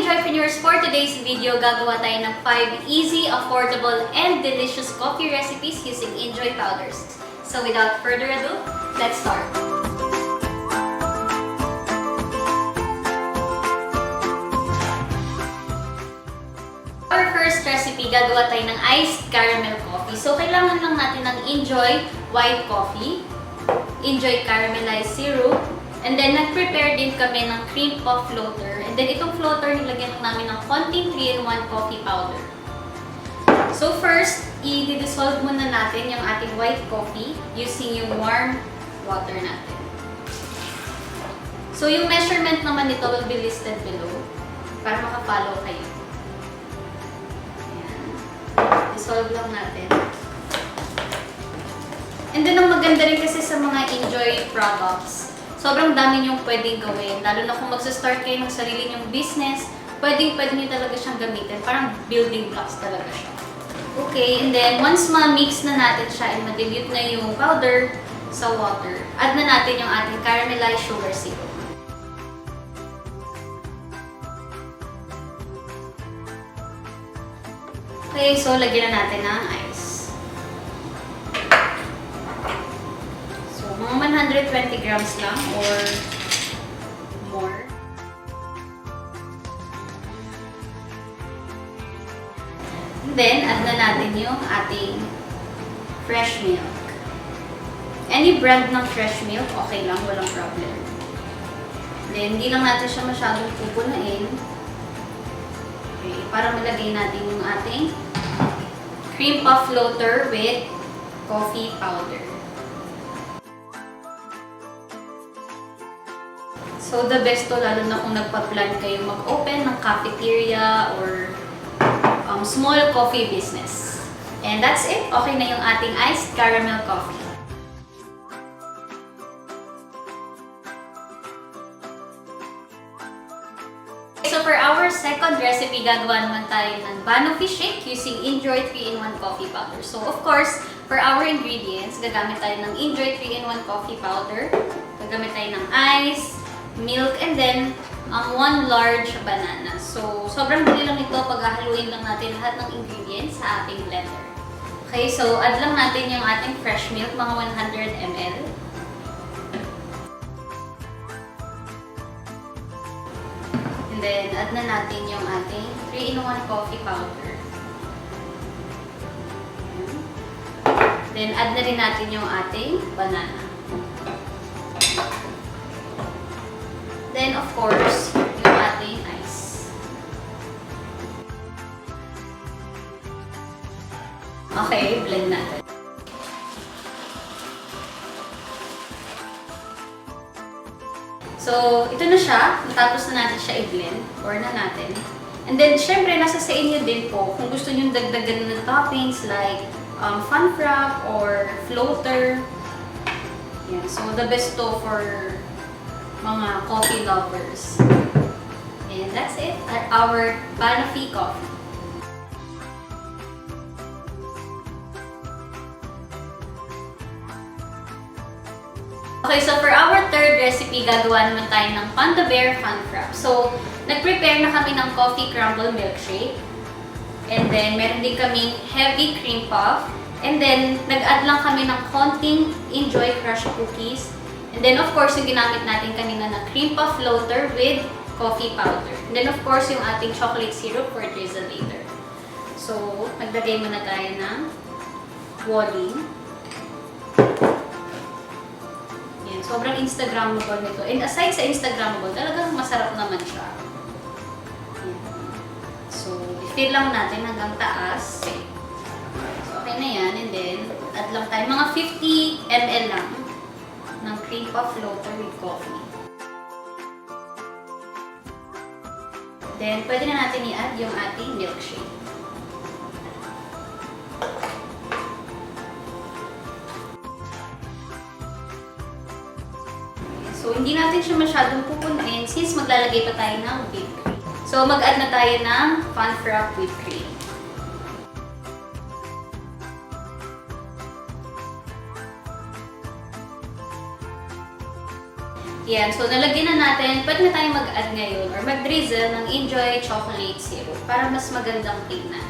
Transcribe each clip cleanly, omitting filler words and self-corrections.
inJoypreneurs, for today's video, gagawa tayo ng 5 easy, affordable, and delicious coffee recipes using inJoy powders. So without further ado, let's start! Our first recipe, gagawa tayo ng iced caramel coffee. So kailangan lang natin ng inJoy white coffee, inJoy caramelized syrup, and then nag-prepare din kami ng cream puff floater. And then itong floater, nilagyan lang namin ng konting 3-in-1 coffee powder. So first, i-dissolve muna natin yung ating white coffee using yung warm water natin. So yung measurement naman nito will be listed below para makafollow kayo. Ayan. Dissolve lang natin. And then ang maganda rin kasi sa mga inJoy products, sobrang dami niyong pwedeng gawin. Lalo na kung magsa-start kayo ng sarili niyong business, pwede niyo talaga siyang gamitin. Parang building blocks talaga siya. Okay, and then once ma-mix na natin siya and ma-dilute na yung powder sa water, add na natin yung ating caramelized sugar syrup. Okay, so lagyan na natin ng ice. Mga 120 grams lang or more. And then, add na natin yung ating fresh milk. Any brand ng fresh milk, okay lang, walang problem. Then, hindi lang natin siya masyadong pupunuin. Okay, para malagay natin yung ating cream puff floater with coffee powder. So, the best to, lalo na kung nagpa-plan kayo mag-open ng cafeteria or small coffee business. And that's it. Okay na yung ating iced caramel coffee. So, for our second recipe, gagawa naman tayo ng banoffee shake using inJoy 3-in-1 coffee powder. So, of course, for our ingredients, gagamit tayo ng inJoy 3-in-1 coffee powder. Gagamit tayo ng ice, milk, and then 1 large banana. So, sobrang dali lang ito. Paghahaluin lang natin lahat ng ingredients sa ating blender. Okay, so add lang natin yung ating fresh milk, mga 100 ml. And then, add na natin yung ating 3-in-1 coffee powder. Then, add na rin natin yung ating banana. Then, of course, yung ating ice. Okay, blend natin. So, ito na siya. Natapos na natin siya i-blend. Pour na natin. And then, syempre, nasa sa inyo din po kung gusto nyo dagdagan ng toppings like fun wrap or floater. Yeah, so, the best to for mga coffee lovers. And that's it at our banoffee coffee. Okay, so for our third recipe, gagawa naman tayo ng Panda Bear Fun Wrap. So, nag-prepare na kami ng coffee crumble milkshake. And then, meron din kaming heavy cream puff. And then, nag-add lang kami ng konting inJoy crushed cookies. And then, of course, yung ginamit natin kanina na cream puff floater with coffee powder. And then, of course, yung ating chocolate syrup for drizzle later. So, maglagay muna tayo ng walling. Yan, sobrang Instagrammable nito. And aside sa Instagrammable, talagang masarap naman siya. Yan. So, i-fill lang natin hanggang taas. So, okay na yan. And then, add lang tayo. Mga 50 ml lang ng cream puff floater with coffee. Then, pwede na natin i-add yung ating milkshake. So, hindi natin siya masyadong pupunuin since maglalagay pa tayo ng whipped cream. So, mag-add na tayo ng fun wrap whipped cream. Yan, so nalagyan na natin, pwede na tayo mag-add ngayon or mag-drizzle ng inJoy chocolate syrup para mas magandang tingnan.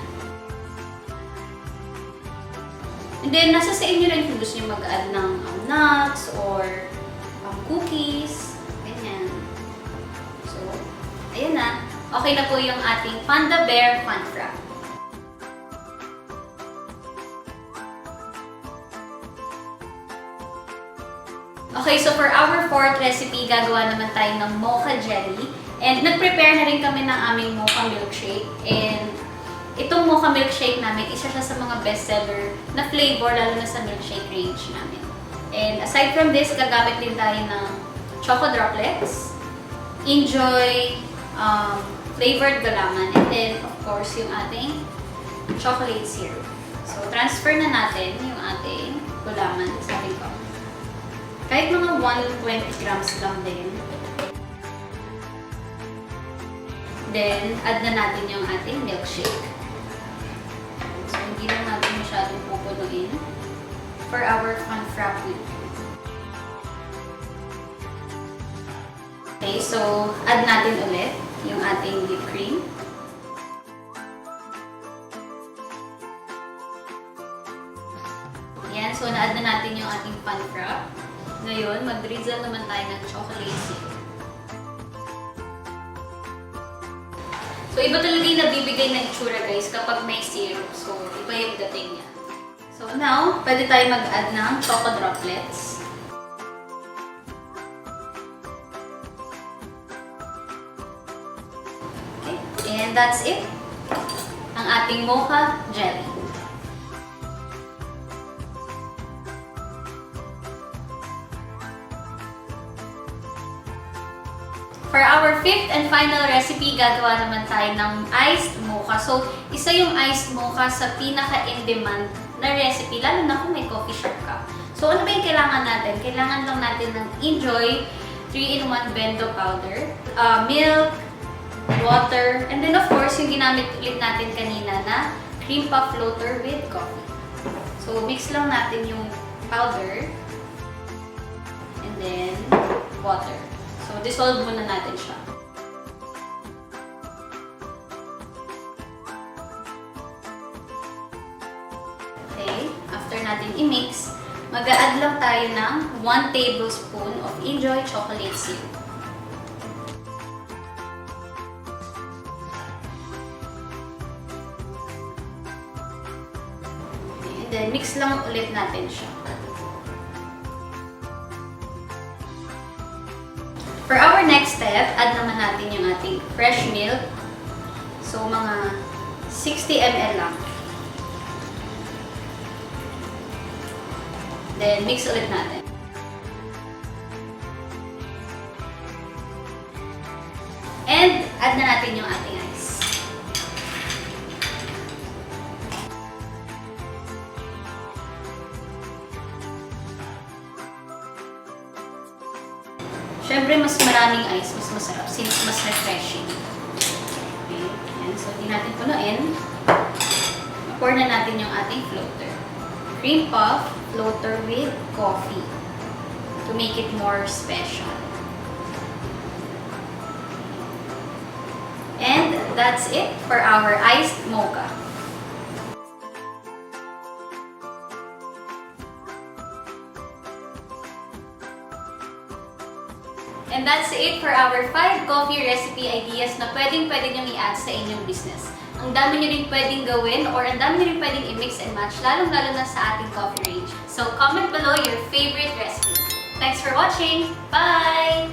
And then, nasa sa inyo rin kung gusto nyo mag-add ng nuts or cookies, ganyan. So, ayan na. Okay na po yung ating Panda Bear Fun Frap. Okay, so for our fourth recipe, gagawa naman tayo ng mocha jelly. And nag-prepare na rin kami ng aming mocha milkshake. And itong mocha milkshake namin, isa siya sa mga bestseller na flavor, lalo na sa milkshake range namin. And aside from this, gagamit din tayo ng choco droplets, inJoy flavored gulaman, and then of course yung ating chocolate syrup. So transfer na natin yung ating gulaman sa ating cup. Kahit mga 120 grams lang din. Then, add na natin yung ating milkshake. So, hindi lang natin masyadong pupunuin for our fun frap milk. Okay, so add natin ulit yung ating whipped cream. Ayan, so na-add na natin yung ating fun frap. Ngayon, mag-drizzle naman tayo ng chocolate syrup. So, iba talaga yung nabibigay na itsura guys kapag may syrup. So, iba yung dating niya. So, now, pwede tayo mag-add ng choco droplets. Okay, and that's it. Ang ating mocha jelly. For our fifth and final recipe, gagawa naman tayo ng iced mocha. So, isa yung iced mocha sa pinaka-in-demand na recipe, lalo na kung may coffee shop ka. So, ano ba yung kailangan natin? Kailangan lang natin ng inJoy 3-in-1 bento powder, milk, water, and then of course, yung ginamit ulit natin kanina na cream puff floater with coffee. So, mix lang natin yung powder, and then water. So, dissolve muna natin siya. Okay, after natin i-mix, mag-a-add lang tayo ng 1 tablespoon of inJoy chocolate syrup. Okay, and then mix lang ulit natin siya. For our next step, add naman natin yung ating fresh milk. So, mga 60 ml lang. Then, mix ulit natin. And, add na natin yung ating ice. Siyempre, mas maraming ice, mas masarap since mas refreshing. Okay, yan. So, hindi natin punuin. Pour na natin yung ating floater. Cream puff floater with coffee to make it more special. And that's it for our iced mocha. And that's it for our 5 coffee recipe ideas na pwedeng-pwede nyo i-add sa inyong business. Ang dami nyo rin pwedeng gawin or ang dami nyo rin pwedeng i-mix and match, lalong-lalo na sa ating coffee range. So comment below your favorite recipe. Thanks for watching! Bye!